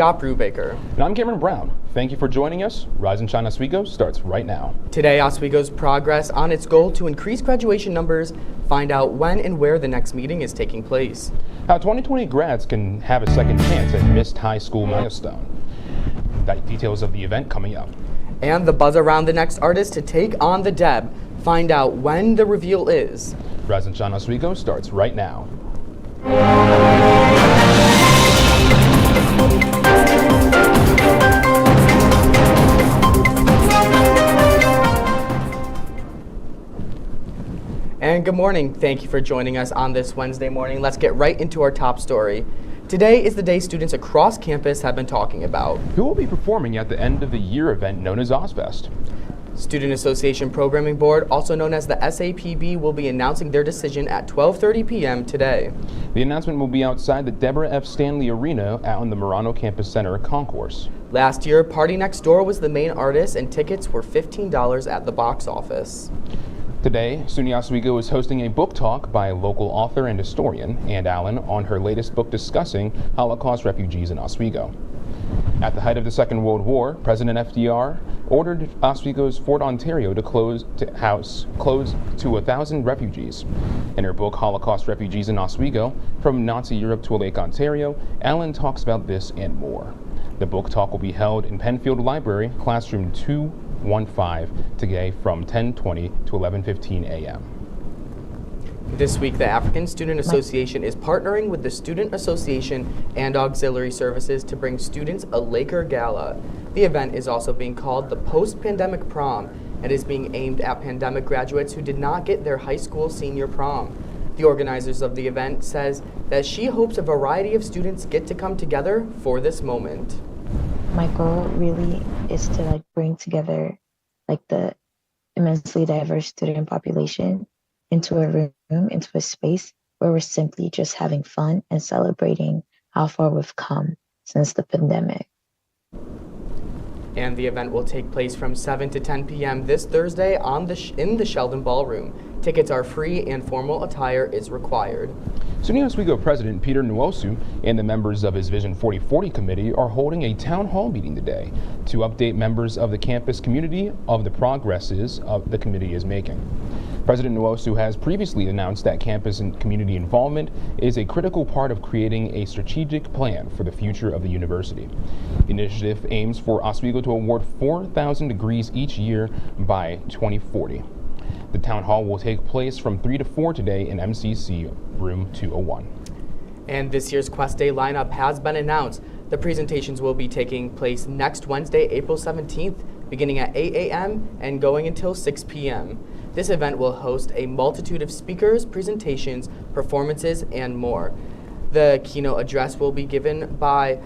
Scott Brubaker. And I'm Cameron Brown. Thank you for joining us. Rise and Shine Oswego starts right now. Today, Oswego's progress on its goal to increase graduation numbers, find out when and where the next meeting is taking place. How 2020 grads can have a second chance at missed high school milestone. Details of the event coming up. And the buzz around the next artist to take on the Deb. Find out when the reveal is. Rise and Shine Oswego starts right now. And good morning. Thank you for joining us on this Wednesday morning. Let's get right into our top story. Today is the day students across campus have been talking about. Who will be performing at the end of the year event known as Ozfest? Student Association Programming Board, also known as the SAPB, will be announcing their decision at 12:30 p.m. today. The announcement will be outside the Deborah F. Stanley Arena out in the Marano Campus Center Concourse. Last year, Party Next Door was the main artist and tickets were $15 at the box office. Today, SUNY Oswego is hosting a book talk by local author and historian Ann Allen on her latest book discussing Holocaust refugees in Oswego. At the height of the Second World War, President FDR ordered Oswego's Fort Ontario to close to 1,000 refugees. In her book, Holocaust Refugees in Oswego, From Nazi Europe to Lake Ontario, Allen talks about this and more. The book talk will be held in Penfield Library, classroom 215, today from 10:20 to 11:15 a.m. This week, the African Student Association is partnering with the Student Association and Auxiliary Services to bring students a Laker Gala. The event is also being called the Post-Pandemic Prom and is being aimed at pandemic graduates who did not get their high school senior prom. The organizers of the event says that she hopes a variety of students get to come together for this moment. My goal really is to bring together the immensely diverse student population into a room, into a space where we're simply just having fun and celebrating how far we've come since the pandemic. And the event will take place from 7 to 10 p.m. this Thursday in the Sheldon Ballroom. Tickets are free and formal attire is required. SUNY Oswego President Peter Nwosu and the members of his Vision 4040 committee are holding a town hall meeting today to update members of the campus community of the progresses the committee is making. President Nwosu has previously announced that campus and community involvement is a critical part of creating a strategic plan for the future of the university. The initiative aims for Oswego to award 4,000 degrees each year by 2040. The town hall will take place from 3 to 4 today in MCC room 201. And this year's Quest Day lineup has been announced. The presentations will be taking place next Wednesday, April 17th, beginning at 8 a.m. and going until 6 p.m. This event will host a multitude of speakers, presentations, performances, and more. The keynote address will be given by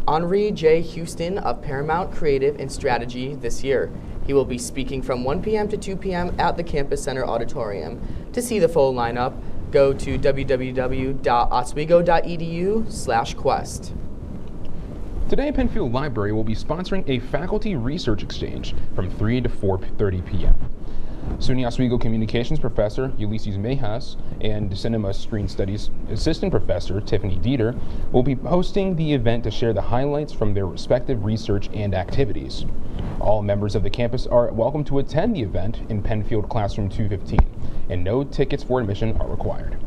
Henri J. Houston of Paramount Creative and Strategy this year. He will be speaking from 1 p.m. to 2 p.m. at the Campus Center Auditorium. To see the full lineup, go to www.oswego.edu/quest. Today, Penfield Library will be sponsoring a faculty research exchange from 3 to 4:30 p.m. SUNY Oswego Communications Professor Ulysses Mejas and Cinema Screen Studies Assistant Professor Tiffany Dieter will be hosting the event to share the highlights from their respective research and activities. All members of the campus are welcome to attend the event in Penfield Classroom 215, and no tickets for admission are required.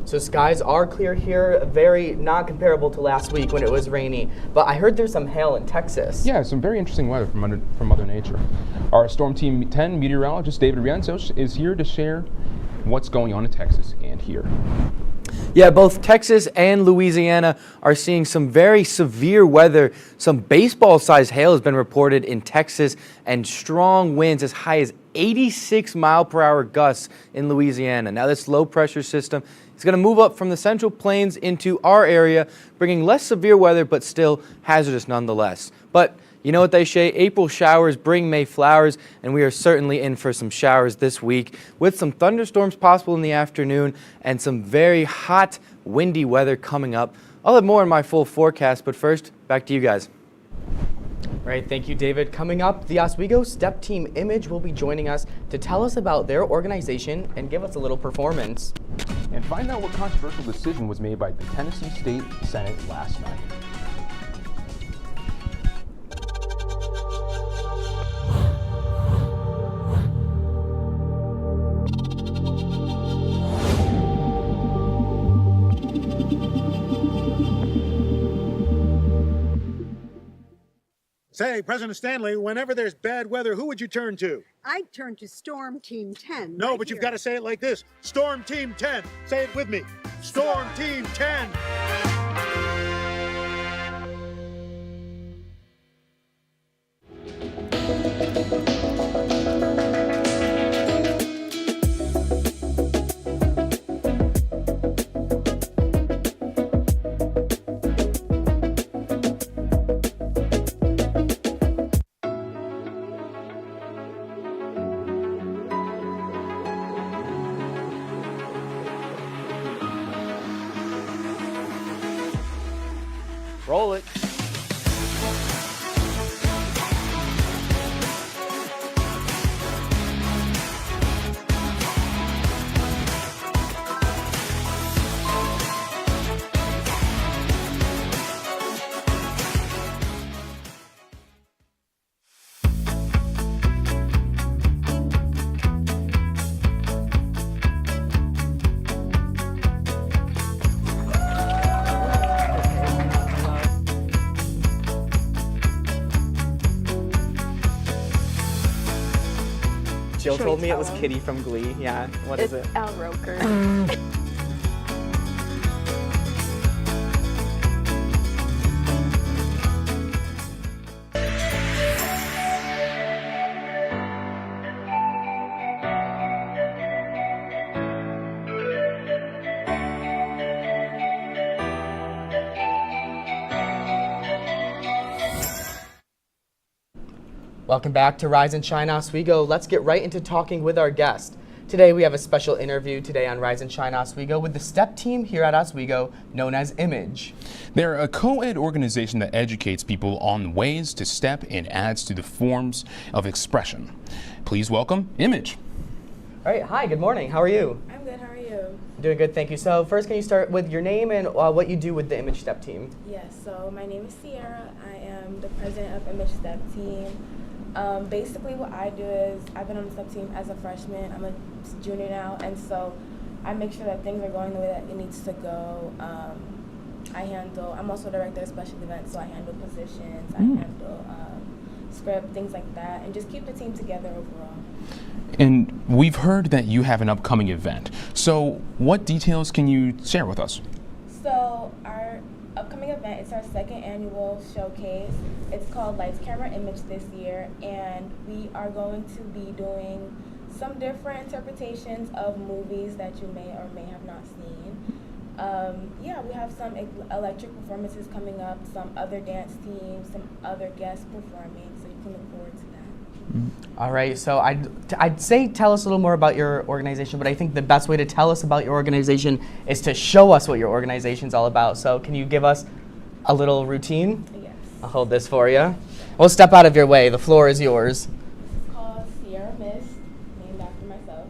So skies are clear here, very not comparable to last week when it was rainy. But I heard there's some hail in Texas. Yeah, some very interesting weather from Mother Nature. Our Storm Team 10 meteorologist David Rienzo is here to share what's going on in Texas and here. Yeah, both Texas and Louisiana are seeing some very severe weather. Some baseball-sized hail has been reported in Texas and strong winds as high as 86-mile-per-hour gusts in Louisiana. Now, this low-pressure system is going to move up from the Central Plains into our area, bringing less severe weather, but still hazardous nonetheless. But you know what they say, April showers bring May flowers, and we are certainly in for some showers this week with some thunderstorms possible in the afternoon and some very hot, windy weather coming up. I'll have more in my full forecast, but first, back to you guys. All right, thank you, David. Coming up, the Oswego Step Team Image will be joining us to tell us about their organization and give us a little performance. And find out what controversial decision was made by the Tennessee State Senate last night. Say, President Stanley, whenever there's bad weather, who would you turn to? I'd turn to Storm Team 10. No, right but you've here. got to say it like this. Storm Team 10. Say it with me. Storm Team 10. Roll it. Jill Should told we me it tell was him? Kitty from Glee. Yeah, what is it? It's Al Roker. Welcome back to Rise and Shine Oswego. Let's get right into talking with our guest. Today we have a special interview today on Rise and Shine Oswego with the STEP team here at Oswego known as Image. They're a co-ed organization that educates people on ways to step and adds to the forms of expression. Please welcome Image. All right, hi, good morning. How are you? I'm good, how are you? Doing good, thank you. So first, can you start with your name and what you do with the Image STEP team? Yes, so my name is Sierra. I am the president of Image Step Team. Basically what I do is I've been on the step team as a freshman. I'm a junior now, and so I make sure that things are going the way that it needs to go. I'm also director of special events, so I handle positions, I handle script, things like that, and just keep the team together overall. And we've heard that you have an upcoming event. So what details can you share with us? So our upcoming event is our second annual showcase. It's called Lights, Camera, Image this year, and we are going to be doing some different interpretations of movies that you may or may have not seen. We have some electric performances coming up, some other dance teams, some other guests performing, so you can look forward to that. All right, so I'd say tell us a little more about your organization, but I think the best way to tell us about your organization is to show us what your organization's all about. So can you give us a little routine? Yes. I'll hold this for you. We'll step out of your way. The floor is yours. It's called Sierra Mist, named after myself.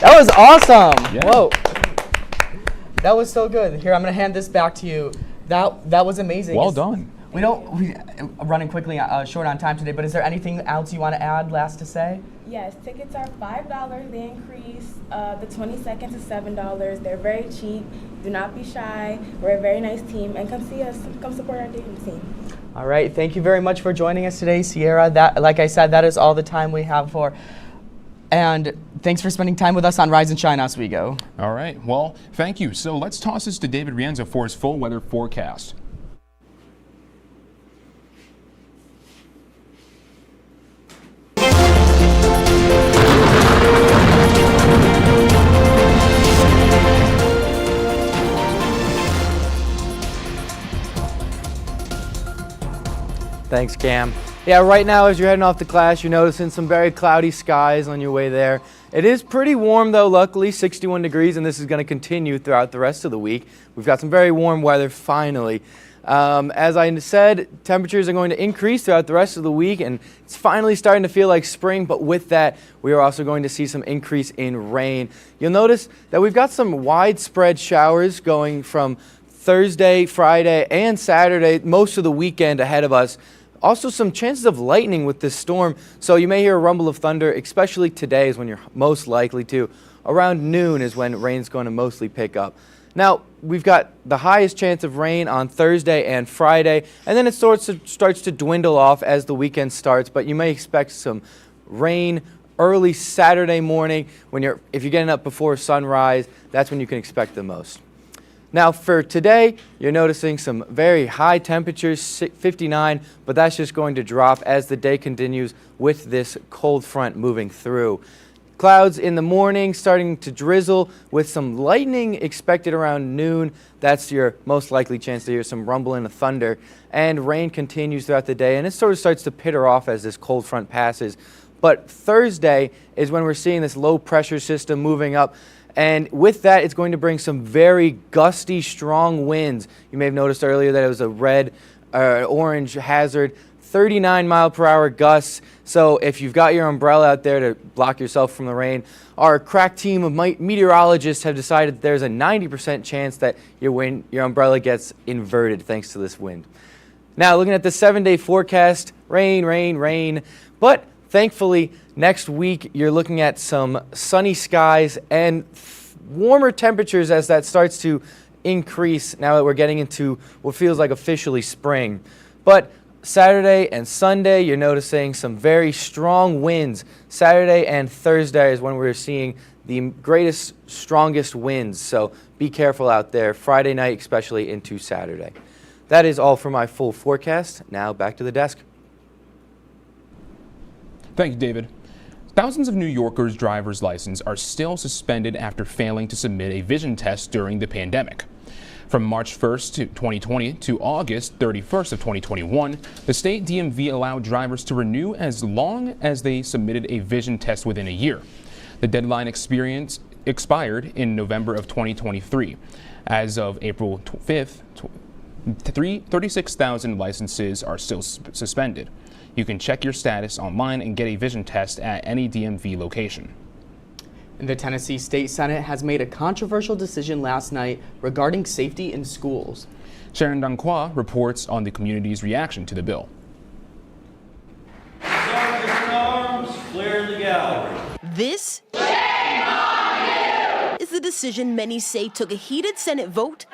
That was awesome. Yeah. Whoa. That was so good. Here, I'm going to hand this back to you. That was amazing. Well done. We running quickly, short on time today, but is there anything else you want to add, last to say? Yes, tickets are $5. They increase the 22nd to $7. They're very cheap. Do not be shy. We're a very nice team, and come see us. Come support our team. All right. Thank you very much for joining us today, Sierra. That, like I said, that is all the time we have for. And thanks for spending time with us on Rise and Shine Oswego. All right. Well, thank you. So let's toss this to David Rienzo for his full weather forecast. Thanks, Cam. Yeah, right now as you're heading off to class, you're noticing some very cloudy skies on your way there. It is pretty warm though, luckily, 61 degrees, and this is going to continue throughout the rest of the week. We've got some very warm weather finally. As I said, temperatures are going to increase throughout the rest of the week, and it's finally starting to feel like spring, but with that, we are also going to see some increase in rain. You'll notice that we've got some widespread showers going from Thursday, Friday, and Saturday, most of the weekend ahead of us. Also some chances of lightning with this storm, so you may hear a rumble of thunder, especially today is when you're most likely to. Around noon is when rain's going to mostly pick up. Now, we've got the highest chance of rain on Thursday and Friday, and then it starts to dwindle off as the weekend starts, but you may expect some rain early Saturday morning. If you're getting up before sunrise, that's when you can expect the most. Now for today, you're noticing some very high temperatures, 59, but that's just going to drop as the day continues with this cold front moving through. Clouds in the morning starting to drizzle with some lightning expected around noon. That's your most likely chance to hear some rumbling of thunder. And rain continues throughout the day, and it sort of starts to peter off as this cold front passes. But Thursday is when we're seeing this low pressure system moving up. And with that, it's going to bring some very gusty, strong winds. You may have noticed earlier that it was a red orange hazard, 39-mile-per-hour gusts. So if you've got your umbrella out there to block yourself from the rain, our crack team of meteorologists have decided there's a 90% chance that your umbrella gets inverted thanks to this wind. Now, looking at the 7-day forecast, rain, rain, rain. But thankfully, next week, you're looking at some sunny skies and warmer temperatures as that starts to increase now that we're getting into what feels like officially spring. But Saturday and Sunday, you're noticing some very strong winds. Saturday and Thursday is when we're seeing the greatest, strongest winds. So be careful out there, Friday night, especially into Saturday. That is all for my full forecast. Now back to the desk. Thank you, David. Thousands of New Yorkers' driver's license are still suspended after failing to submit a vision test during the pandemic. From March 1st, 2020 to August 31st of 2021, the state DMV allowed drivers to renew as long as they submitted a vision test within a year. The deadline expired in November of 2023. As of April 5th, 36,000 licenses are still suspended. You can check your status online and get a vision test at any DMV location. The Tennessee State Senate has made a controversial decision last night regarding safety in schools. Sharon Danquois reports on the community's reaction to the bill. Arms, clear the gallery. This is the decision many say took a heated Senate vote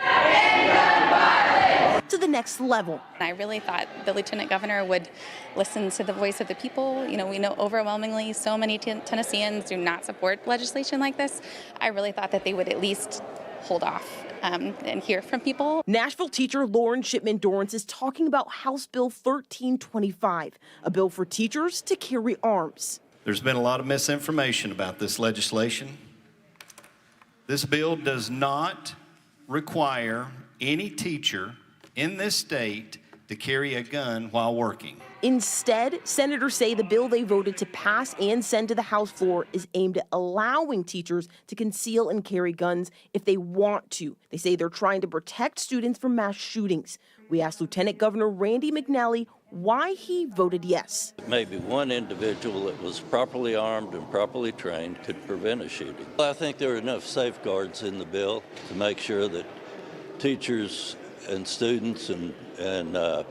to the next level. I really thought the Lieutenant Governor would listen to the voice of the people. You know, we know overwhelmingly so many Tennesseans do not support legislation like this. I really thought that they would at least hold off and hear from people. Nashville teacher Lauren Shipman Dorrance is talking about House Bill 1325, a bill for teachers to carry arms. There's been a lot of misinformation about this legislation. This bill does not require any teacher in this state to carry a gun while working. Instead, senators say the bill they voted to pass and send to the House floor is aimed at allowing teachers to conceal and carry guns if they want to. They say they're trying to protect students from mass shootings. We asked Lieutenant Governor Randy McNally why he voted yes. Maybe one individual that was properly armed and properly trained could prevent a shooting. I think there are enough safeguards in the bill to make sure that teachers and students and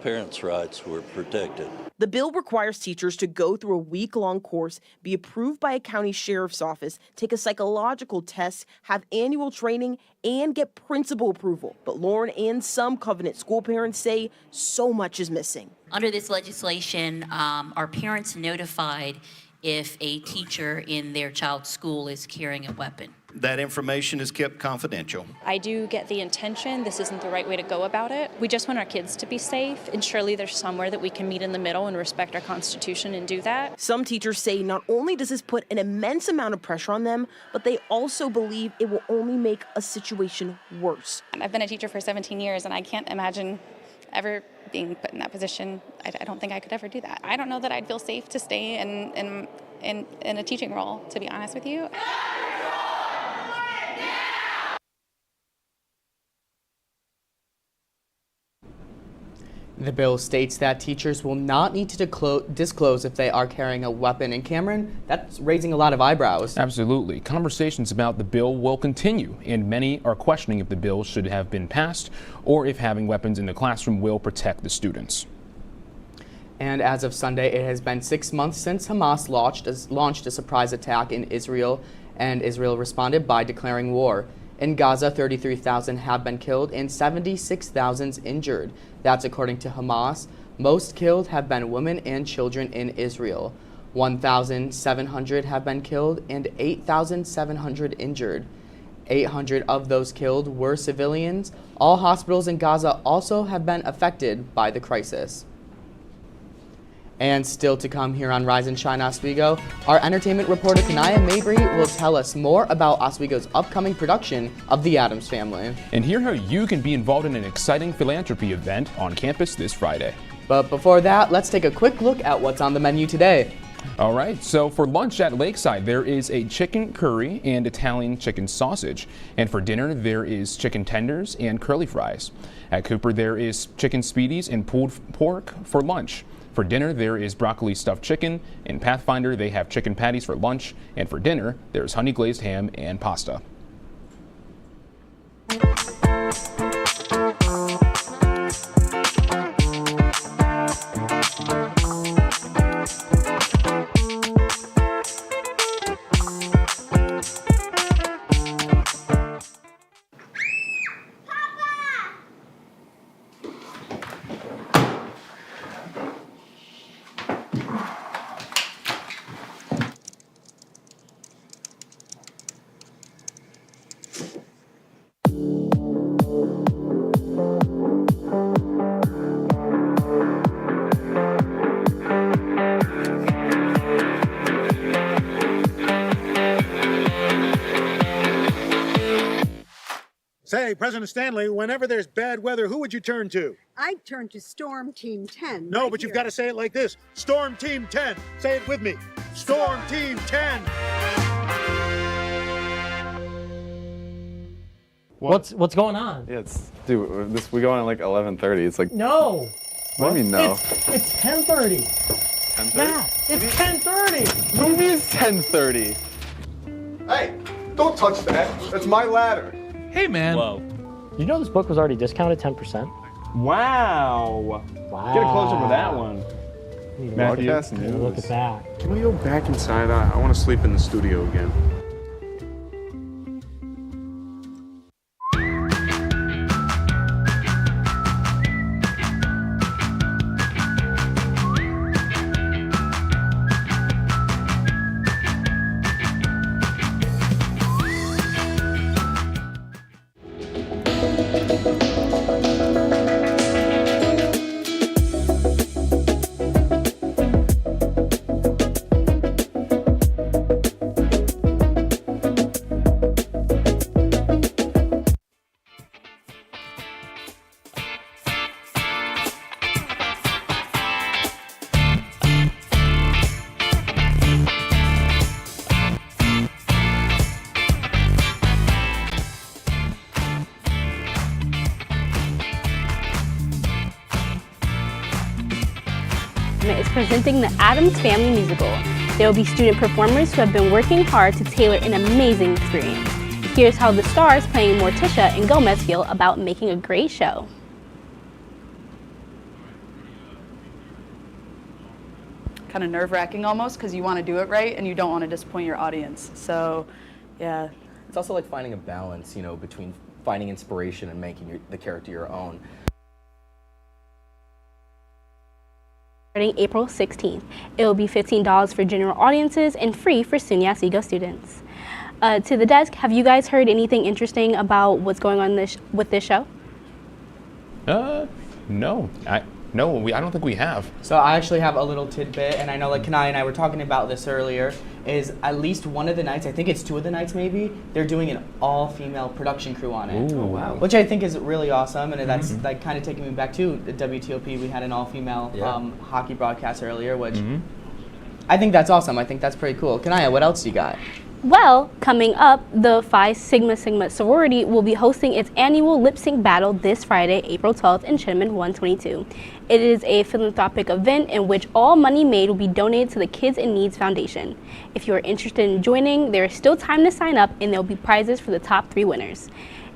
parents' rights were protected. The bill requires teachers to go through a week-long course, be approved by a county sheriff's office, take a psychological test, have annual training, and get principal approval. But Lauren and some Covenant school parents say so much is missing. Under this legislation, are parents notified if a teacher in their child's school is carrying a weapon? That information is kept confidential. I do get the intention. This isn't the right way to go about it. We just want our kids to be safe, and surely there's somewhere that we can meet in the middle and respect our Constitution and do that. Some teachers say not only does this put an immense amount of pressure on them, but they also believe it will only make a situation worse. I've been a teacher for 17 years, and I can't imagine ever being put in that position. I don't think I could ever do that. I don't know that I'd feel safe to stay in a teaching role, to be honest with you. The bill states that teachers will not need to disclose if they are carrying a weapon. And Cameron, that's raising a lot of eyebrows. Absolutely. Conversations about the bill will continue, and many are questioning if the bill should have been passed or if having weapons in the classroom will protect the students. And as of Sunday, it has been 6 months since Hamas launched a surprise attack in Israel, and Israel responded by declaring war. In Gaza, 33,000 have been killed and 76,000 injured. That's according to Hamas. Most killed have been women and children in Israel. 1,700 have been killed and 8,700 injured. 800 of those killed were civilians. All hospitals in Gaza also have been affected by the crisis. And still to come here on Rise and Shine Oswego, our entertainment reporter Kanaya Mabry will tell us more about Oswego's upcoming production of The Addams Family. And hear how you can be involved in an exciting philanthropy event on campus this Friday. But before that, let's take a quick look at what's on the menu today. All right, so for lunch at Lakeside, there is a chicken curry and Italian chicken sausage. And for dinner, there is chicken tenders and curly fries. At Cooper, there is chicken speedies and pulled pork for lunch. For dinner, there is broccoli stuffed chicken. In Pathfinder, they have chicken patties for lunch. And for dinner, there's honey glazed ham and pasta. Say, President Stanley, whenever there's bad weather, who would you turn to? I'd turn to Storm Team 10. No, right but you've here. got to say it like this. Storm Team 10. Say it with me. Storm Team 10. What's going on? Yeah, dude, we go on at like 11:30. It's like No. What do you mean no? It's 10:30. 10:30? Yeah, it's 10:30. Who is 10:30? Hey, don't touch that. That's my ladder. Hey, man. Whoa. You know this book was already discounted 10%? Wow. Wow. Get a close up of that one. Matthew, Look at that. Can we go back inside? I want to sleep in the studio again. Testament is presenting the Addams Family Musical. There will be student performers who have been working hard to tailor an amazing experience. Here's how the stars playing Morticia and Gomez feel about making a great show. Kind of nerve-wracking almost, because you want to do it right and you don't want to disappoint your audience. So, yeah. It's also like finding a balance, you know, between finding inspiration and making the character your own. Starting April 16th. It will be $15 for general audiences and free for SUNY Oswego students. To the desk, have you guys heard anything interesting about what's going on with this show? No. I don't think we have. So I actually have a little tidbit, and I know like Kanai and I were talking about this earlier, is at least one of the nights, I think it's 2 of the nights maybe, they're doing an all-female production crew on it. Ooh. Oh, wow. Which I think is really awesome, and that's like kind of taking me back to the WTOP. We had an all-female hockey broadcast earlier, which I think that's awesome. I think that's pretty cool. Kanaya, what else you got? Well, coming up, the Phi Sigma Sigma sorority will be hosting its annual lip sync battle this Friday, April 12th in Chinman 122. It is a philanthropic event in which all money made will be donated to the Kids in Needs Foundation. If you are interested in joining, there is still time to sign up, and there will be prizes for the top 3 winners.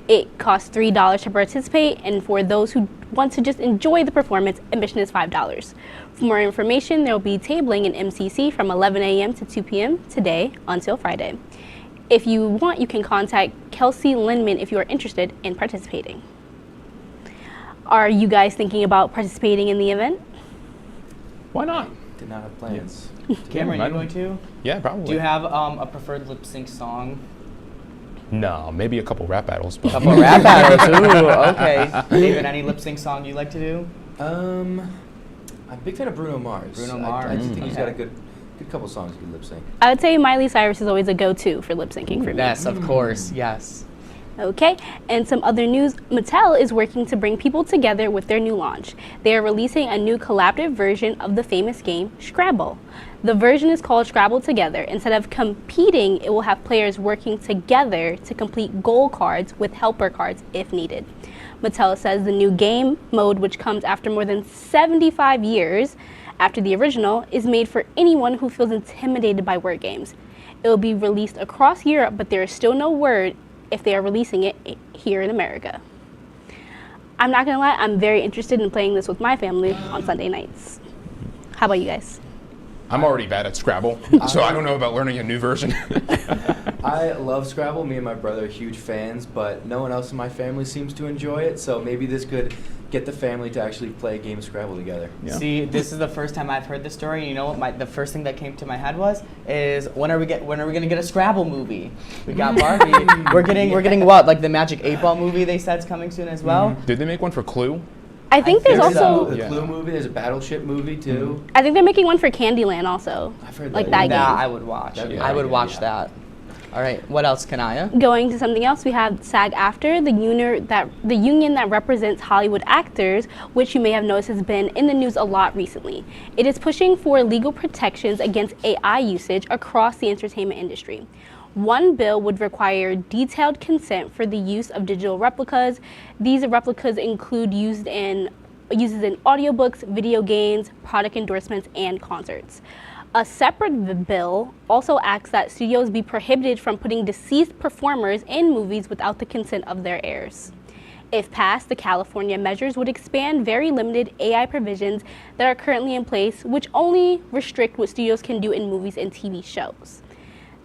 It costs $3 to participate, and for those who want to just enjoy the performance, admission is $5. For more information, there will be tabling in MCC from 11 a.m. to 2 p.m. today until Friday. If you want, you can contact Kelsey Lindman if you are interested in participating. Are you guys thinking about participating in the event? Why not? Did not have plans. Cameron, are you going to? Yeah, probably. Do you have a preferred lip sync song? No, maybe a couple rap battles. But Couple rap battles, ooh, okay. David, any lip sync song you like to do? I'm a big fan of Bruno Mars. Bruno I Mars. think he's got a good couple songs he can lip sync. I would say Miley Cyrus is always a go-to for lip syncing for me. Yes, of course, yes. Okay, and some other news. Mattel is working to bring people together with their new launch. They are releasing a new collaborative version of the famous game, Scrabble. The version is called Scrabble Together. Instead of competing, it will have players working together to complete goal cards with helper cards if needed. Mattel says the new game mode, which comes after more than 75 years after the original, is made for anyone who feels intimidated by word games. It will be released across Europe, but there is still no word if they are releasing it here in America. I'm not gonna lie, I'm very interested in playing this with my family on Sunday nights. How about you guys? I'm already bad at Scrabble, so I don't know about learning a new version. I love Scrabble. Me and my brother are huge fans, but no one else in my family seems to enjoy it, so maybe this could get the family to actually play a game of Scrabble together. Yeah. See, this is the first time I've heard this story, and you know what the first thing that came to my head is when are we gonna get a Scrabble movie? We got Barbie. we're getting what, like the Magic 8-Ball movie they said's coming soon as well? Did they make one for Clue? I think there's also the Clue movie. There's a Battleship movie too. I think they're making one for Candyland also. I've heard like that. that game. I would watch. I would watch that. All right, what else, Kanaya? Going to something else, we have SAG-AFTRA, the union that represents Hollywood actors, which you may have noticed has been in the news a lot recently. It is pushing for legal protections against AI usage across the entertainment industry. One bill would require detailed consent for the use of digital replicas. These replicas include uses in audiobooks, video games, product endorsements, and concerts. A separate bill also asks that studios be prohibited from putting deceased performers in movies without the consent of their heirs. If passed, the California measures would expand very limited AI provisions that are currently in place, which only restrict what studios can do in movies and TV shows.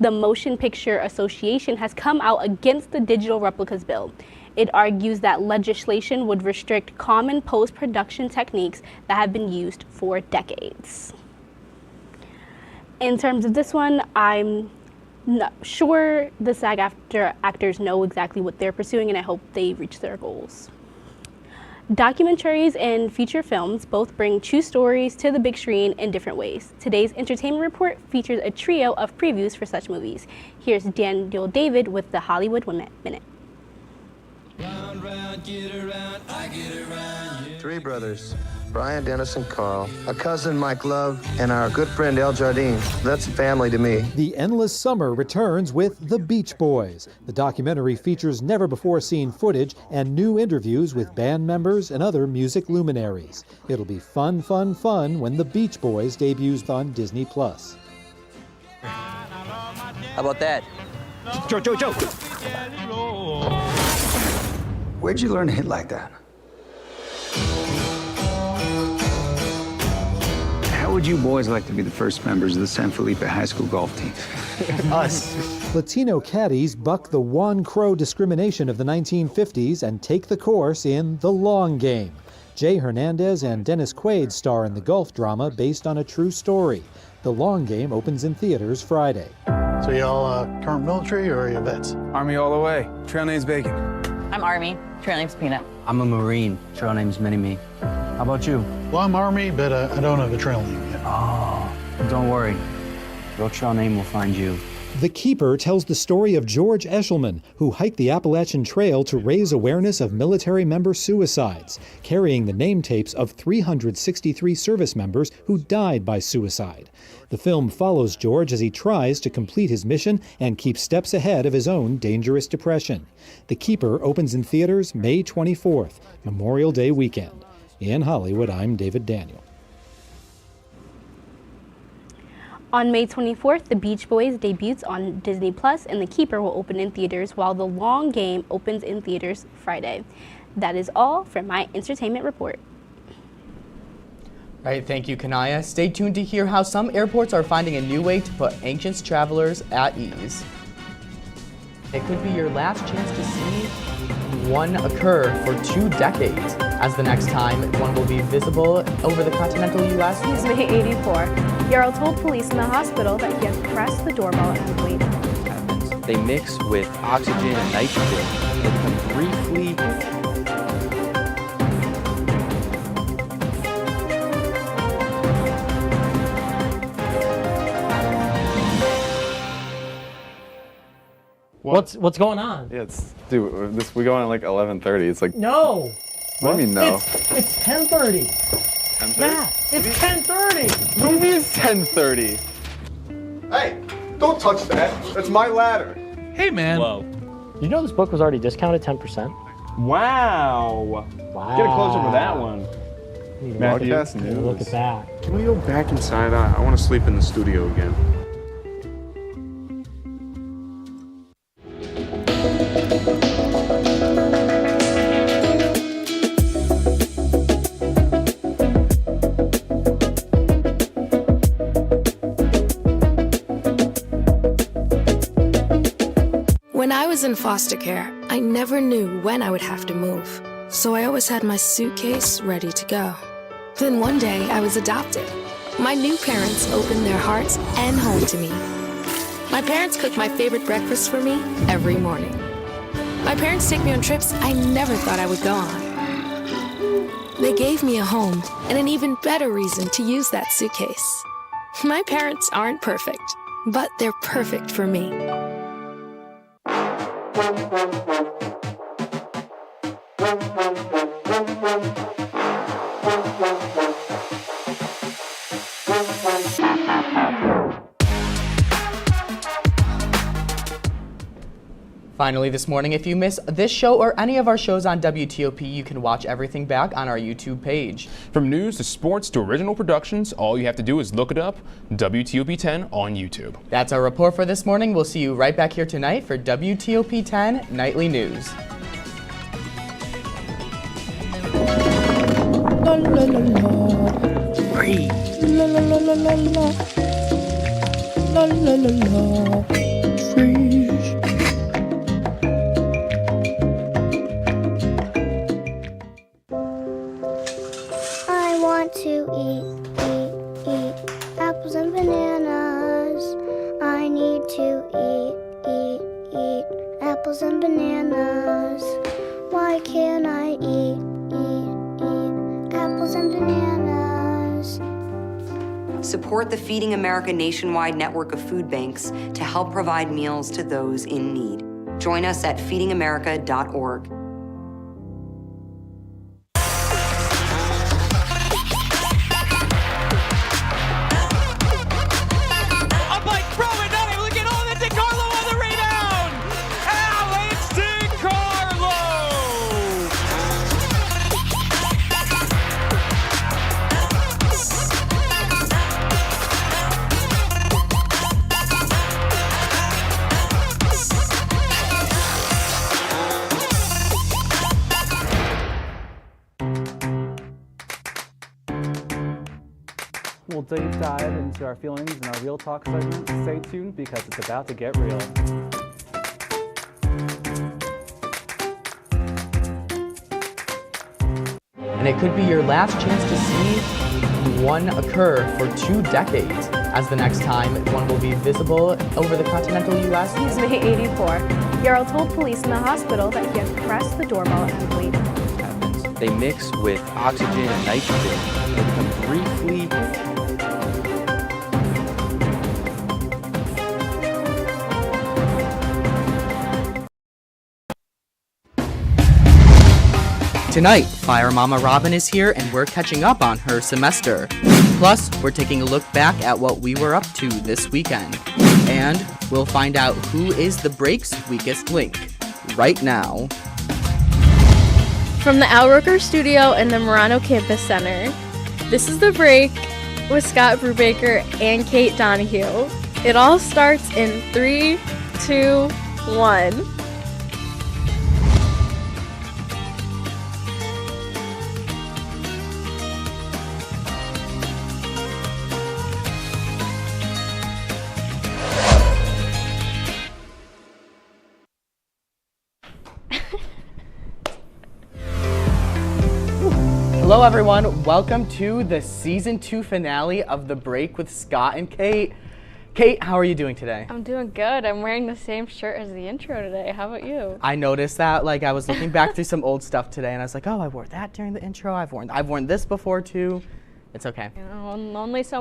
The Motion Picture Association has come out against the digital replicas bill. It argues that legislation would restrict common post-production techniques that have been used for decades. In terms of this one, I'm not sure the SAG-AFTRA actors know exactly what they're pursuing, and I hope they reach their goals. Documentaries and feature films both bring true stories to the big screen in different ways. Today's entertainment report features a trio of previews for such movies. Here's Daniel David with the Hollywood Minute. Three brothers Brian, Dennis, and Carl, a cousin, Mike Love, and our good friend El Jardine. That's family to me. The Endless Summer returns with The Beach Boys. The documentary features never-before-seen footage and new interviews with band members and other music luminaries. It'll be fun, fun, fun when The Beach Boys debuts on Disney+. How about that? Joe. Where'd you learn to hit like that? How would you boys like to be the first members of the San Felipe High School golf team? Us. Latino caddies buck the Juan Crow discrimination of the 1950s and take the course in The Long Game. Jay Hernandez and Dennis Quaid star in the golf drama based on a true story. The Long Game opens in theaters Friday. So y'all current military or are you vets? Army all the way. Trail name's Bacon. I'm Army. Trail name's Peanut. I'm a Marine. Trail name's Mini-Me. How about you? Well, I'm Army, but I don't have a trail name yet. Oh, don't worry. Your trail name will find you. The Keeper tells the story of George Eshelman, who hiked the Appalachian Trail to raise awareness of military member suicides, carrying the name tapes of 363 service members who died by suicide. The film follows George as he tries to complete his mission and keep steps ahead of his own dangerous depression. The Keeper opens in theaters May 24th, Memorial Day weekend. In Hollywood, I'm David Daniel. On May 24th, The Beach Boys debuts on Disney+, and The Keeper will open in theaters, while The Long Game opens in theaters Friday. That is all from my entertainment report. Right, thank you, Kanaya. Stay tuned to hear how some airports are finding a new way to put anxious travelers at ease. It could be your last chance to see one occur for 2 decades, as the next time one will be visible over the continental U.S. He's May 84. Yarrow told police in the hospital that he had pressed the doorbell and waited. They mix with oxygen and nitrogen and can briefly What's going on? Yeah, dude, we go on at like 11:30. It's like No. What do you mean no? It's 10:30. 10:30? Matt, it's 10:30. What do you mean it's 10:30? Hey, don't touch that. That's my ladder. Hey, man. Whoa. You know this book was already discounted 10%? Wow. Get a close up of that one. Matthew, Look at that. Can we go back inside? I want to sleep in the studio again. When I was in foster care, I never knew when I would have to move, so I always had my suitcase ready to go. Then one day, I was adopted. My new parents opened their hearts and home to me. My parents cook my favorite breakfast for me every morning. My parents take me on trips I never thought I would go on. They gave me a home and an even better reason to use that suitcase. My parents aren't perfect, but they're perfect for me. Finally this morning, if you miss this show or any of our shows on WTOP, you can watch everything back on our YouTube page. From news to sports to original productions, all you have to do is look it up, WTOP 10 on YouTube. That's our report for this morning. We'll see you right back here tonight for WTOP 10 Nightly News. La la la la. Breathe. La la la la la la. La la la la. Freeze. I want to eat apples and bananas. I need to eat apples and bananas. Why can't I eat apples and bananas? Support the Feeding America nationwide network of food banks to help provide meals to those in need. Join us at feedingamerica.org. we'll deep dive into our feelings in our Real Talk segment. Stay tuned because it's about to get real. And it could be your last chance to see one occur for 2 decades, as the next time one will be visible over the continental U.S. He's May 84. Yarrow told police in the hospital that he had pressed the doorbell and waited. They mix with oxygen and nitrogen. They become briefly Tonight, Fire Mama Robin is here and we're catching up on her semester. Plus, we're taking a look back at what we were up to this weekend. And we'll find out who is the break's weakest link right now. From the Outworker studio in the Murano Campus Center, this is The Break with Scott Brubaker and Kate Donahue. It all starts in 3, 2, 1. Hello everyone, welcome to the season 2 finale of The Break with Scott and Kate. Kate, how are you doing today? I'm doing good. I'm wearing the same shirt as the intro today. How about you? I noticed that, like I was looking back through some old stuff today and I was like, oh, I wore that during the intro. I've worn this before too. It's okay. You know, only so